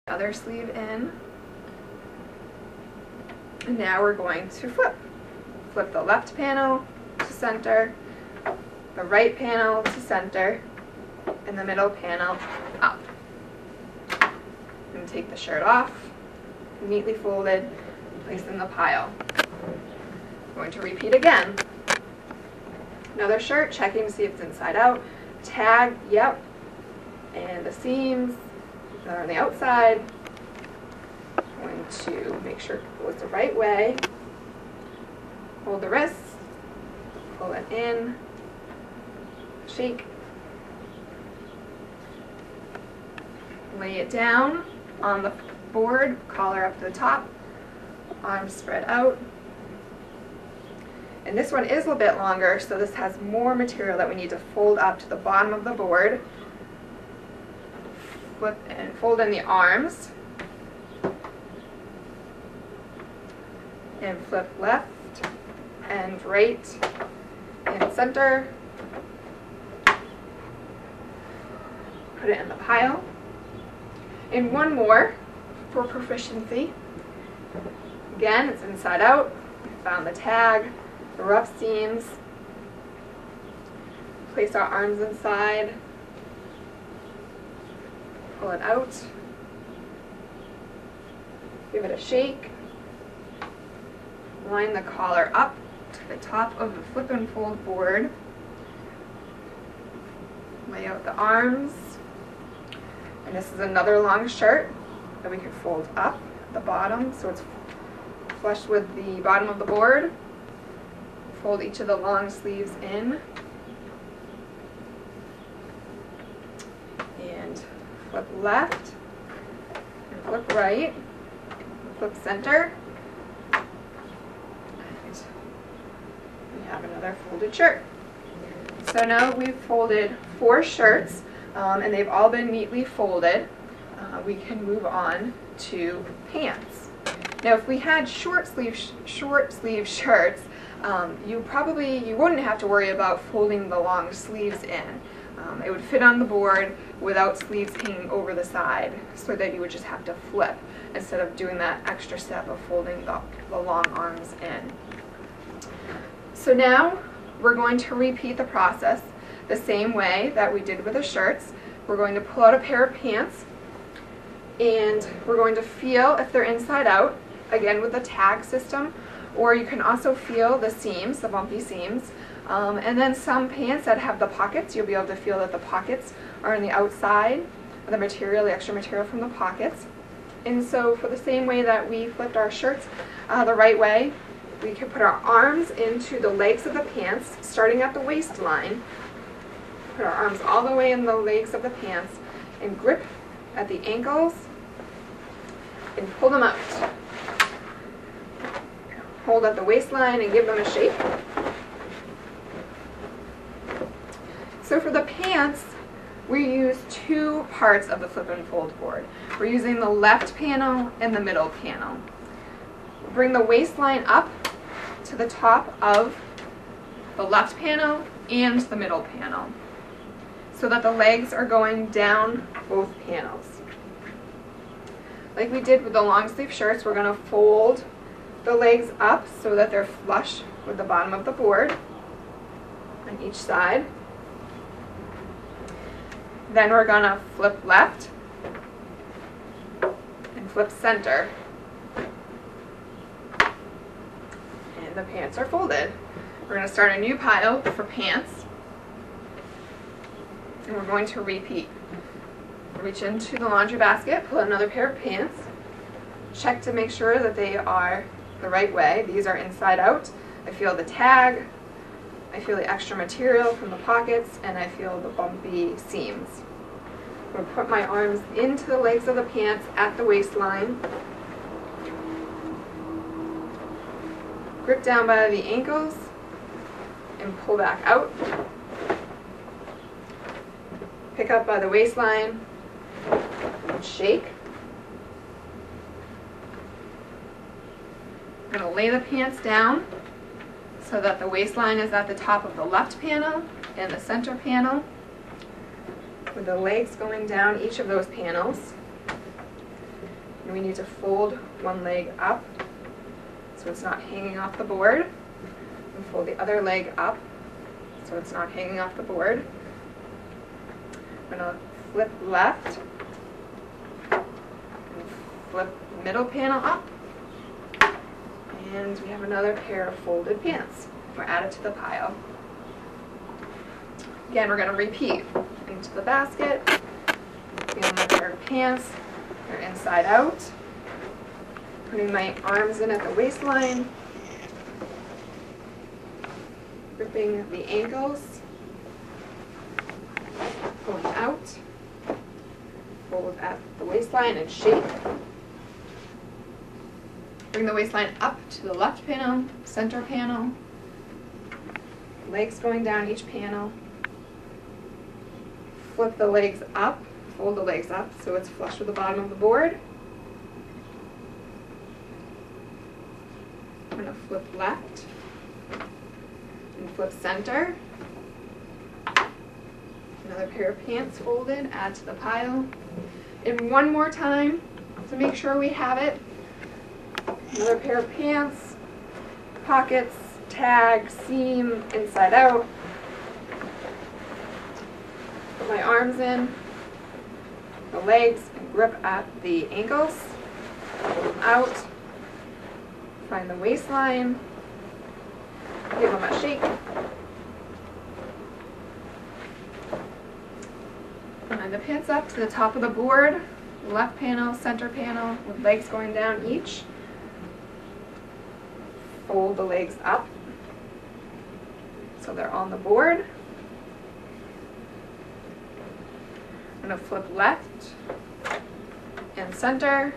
Other sleeve in. And now we're going to flip. Flip the left panel to center, the right panel to center, and the middle panel up. And take the shirt off, neatly folded, place in the pile. I'm going to repeat again. Another shirt, checking to see if it's inside out. Tag, yep. And the seams that are on the outside. I'm going to make sure it goes the right way. Hold the wrists, pull it in, shake, lay it down on the board, collar up to the top, arms spread out. And this one is a little bit longer, so this has more material that we need to fold up to the bottom of the board. Flip and fold in the arms. And flip left and right and center. Put it in the pile. And one more for proficiency. Again, it's inside out. Found the tag, the rough seams. Place our arms inside. Pull it out. Give it a shake. Line the collar up to the top of the flip and fold board. Lay out the arms. And this is another long shirt that we can fold up at the bottom so it's flush with the bottom of the board. Fold each of the long sleeves in. And flip left. And flip right. Flip center. We have another folded shirt. So now we've folded 4 shirts and they've all been neatly folded. We can move on to pants. Now if we had short sleeve shirts, you wouldn't have to worry about folding the long sleeves in. It would fit on the board without sleeves hanging over the side, so that you would just have to flip instead of doing that extra step of folding the long arms in. So now we're going to repeat the process the same way that we did with the shirts. We're going to pull out a pair of pants and we're going to feel if they're inside out, again with the tag system, or you can also feel the seams, the bumpy seams. And then some pants that have the pockets, you'll be able to feel that the pockets are on the outside of the material, the extra material from the pockets. And so for the same way that we flipped our shirts the right way, we can put our arms into the legs of the pants, starting at the waistline. Put our arms all the way in the legs of the pants and grip at the ankles and pull them out. Hold at the waistline and give them a shake. So for the pants, we use 2 parts of the flip and fold board. We're using the left panel and the middle panel. Bring the waistline up to the top of the left panel and the middle panel so that the legs are going down both panels. Like we did with the long sleeve shirts, we're going to fold the legs up so that they're flush with the bottom of the board on each side. Then we're going to flip left and flip center. And the pants are folded. We're going to start a new pile for pants. And we're going to repeat. Reach into the laundry basket, pull out another pair of pants. Check to make sure that they are the right way. These are inside out. I feel the tag. I feel the extra material from the pockets, and I feel the bumpy seams. I'm going to put my arms into the legs of the pants at the waistline. Grip down by the ankles and pull back out. Pick up by the waistline and shake. I'm going to lay the pants down so that the waistline is at the top of the left panel and the center panel, with the legs going down each of those panels. And we need to fold one leg up so it's not hanging off the board. And fold the other leg up so it's not hanging off the board. I'm going to flip left and flip middle panel up. And we have another pair of folded pants. We're added to the pile. Again, we're going to repeat into the basket. Feeling my pair of pants. They're inside out. Putting my arms in at the waistline. Gripping the ankles. Pulling out. Fold at the waistline and shake. Bring the waistline up to the left panel, center panel. Legs going down each panel. Flip the legs up, fold the legs up so it's flush with the bottom of the board. I'm going to flip left and flip center. Another pair of pants folded, add to the pile. And one more time to make sure we have it. Another pair of pants, pockets, tag, seam, inside out. Put my arms in, the legs, and grip at the ankles. Pull them out. Find the waistline. Give them a shake. Line the pants up to the top of the board. Left panel, center panel, with legs going down each. Fold the legs up so they're on the board. I'm going to flip left and center,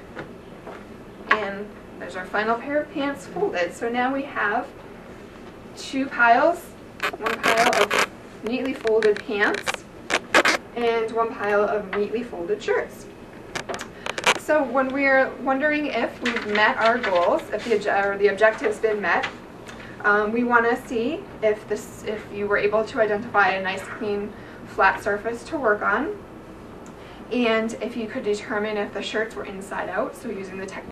and there's our final pair of pants folded. So now we have two piles, one pile of neatly folded pants and one pile of neatly folded shirts. So when we're wondering if we've met our goals, if the objective's been met, we want to see if you were able to identify a nice clean flat surface to work on, and if you could determine if the shirts were inside out, so using the technique